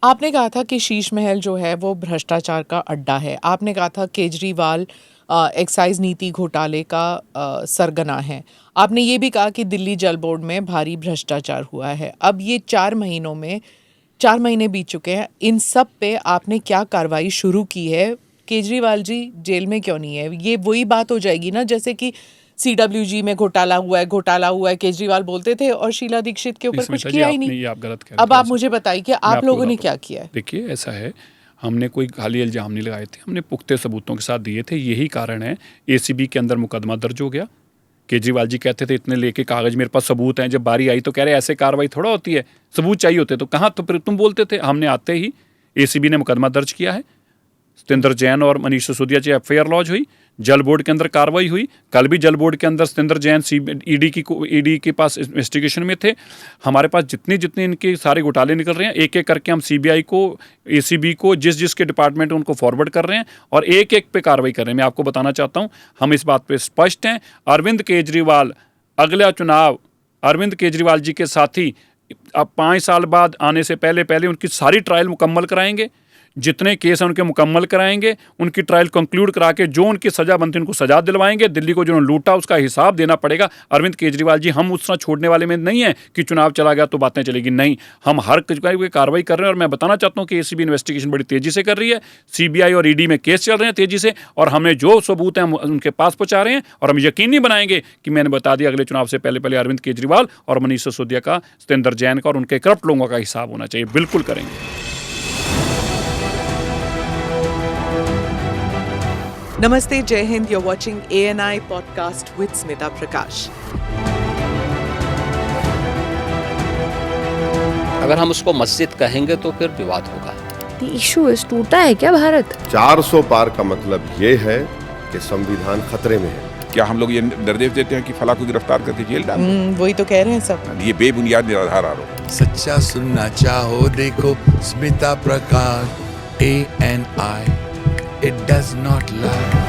आपने कहा था कि शीश महल जो है वो भ्रष्टाचार का अड्डा है। आपने कहा था केजरीवाल एक्साइज नीति घोटाले का सरगना है। आपने ये भी कहा कि दिल्ली जल बोर्ड में भारी भ्रष्टाचार हुआ है। अब ये 4 महीने बीत चुके हैं, इन सब पे आपने क्या कार्रवाई शुरू की है? केजरीवाल जी जेल में क्यों नहीं है? ये वही बात हो जाएगी ना जैसे कि CWG में घोटाला हुआ है, केजरीवाल बोलते थे और शीला दीक्षित के ऊपर कुछ किया ही नहीं। ये आप गलत कह रहे अब आप मुझे बताइए कि आप लोगों ने क्या किया है? देखिए, ऐसा है, हमने कोई खाली इल्जाम नहीं लगाए थे, हमने पुख्ते सबूतों के साथ दिए थे। यही कारण है ACB के अंदर मुकदमा दर्ज हो गया। केजरीवाल जी कहते थे इतने लेके कागज मेरे पास सबूत हैं, जब बारी आई तो कह रहे ऐसे कार्रवाई थोड़ा होती है, सबूत चाहिए होते तो कहाँ, तो फिर तुम बोलते थे। हमने आते ही ACB ने मुकदमा दर्ज किया है। सत्येंद्र जैन और मनीष सिसोदिया से FIR लॉन्च हुई, जल बोर्ड के अंदर कार्रवाई हुई। कल भी जल बोर्ड के अंदर सत्येंद्र जैन ED के पास इन्वेस्टिगेशन में थे। हमारे पास जितने इनके सारे घोटाले निकल रहे हैं, एक एक करके हम CBI को, ACB को, जिसके डिपार्टमेंट उनको फॉरवर्ड कर रहे हैं और एक एक पे कार्रवाई कर रहे हैं। मैं आपको बताना चाहता हूँ, हम इस बात पे स्पष्ट हैं। अरविंद केजरीवाल अगला चुनाव अरविंद केजरीवाल जी के साथी अब 5 साल बाद आने से पहले उनकी सारी ट्रायल मुकम्मल कराएंगे। जितने केस हैं उनके मुकम्मल कराएंगे, उनकी ट्रायल कंक्लूड करा के जो उनकी सज़ा बनती है उनको सज़ा दिलवाएंगे। दिल्ली को जो लूटा उसका हिसाब देना पड़ेगा। अरविंद केजरीवाल जी, हम उस तरह छोड़ने वाले में नहीं हैं कि चुनाव चला गया तो बातें चलेगी, नहीं। हम हर कार्रवाई कर रहे हैं और मैं बताना चाहता हूँ कि ACB इन्वेस्टिगेशन बड़ी तेज़ी से कर रही है। CBI और ED में केस चल रहे हैं तेज़ी से और हमने जो सबूत हैं हम उनके पास पहुँचा रहे हैं और हम यकीनी बनाएंगे कि मैंने बता दिया, अगले चुनाव से पहले अरविंद केजरीवाल और मनीष सिसोदिया का, सत्येंद्र जैन का और उनके करप्ट लोगों का हिसाब होना चाहिए। बिल्कुल करेंगे। नमस्ते, जय Hind. You're watching ANI podcast with Smita प्रकाश। अगर हम उसको मस्जिद कहेंगे तो फिर विवाद होगा। The issue is टूटा है क्या भारत? 400 पार का मतलब ये है कि संविधान खतरे में है। क्या हम लोग ये निर्देश देते हैं कि फला को गिरफ्तार करके जेल डाल? वही तो कह रहे हैं सब। ये बेबुनियाद निराधार आरोप। सच्चा सुनना चाहो देखो स्मिता प्रकाश ANI, it does not lie।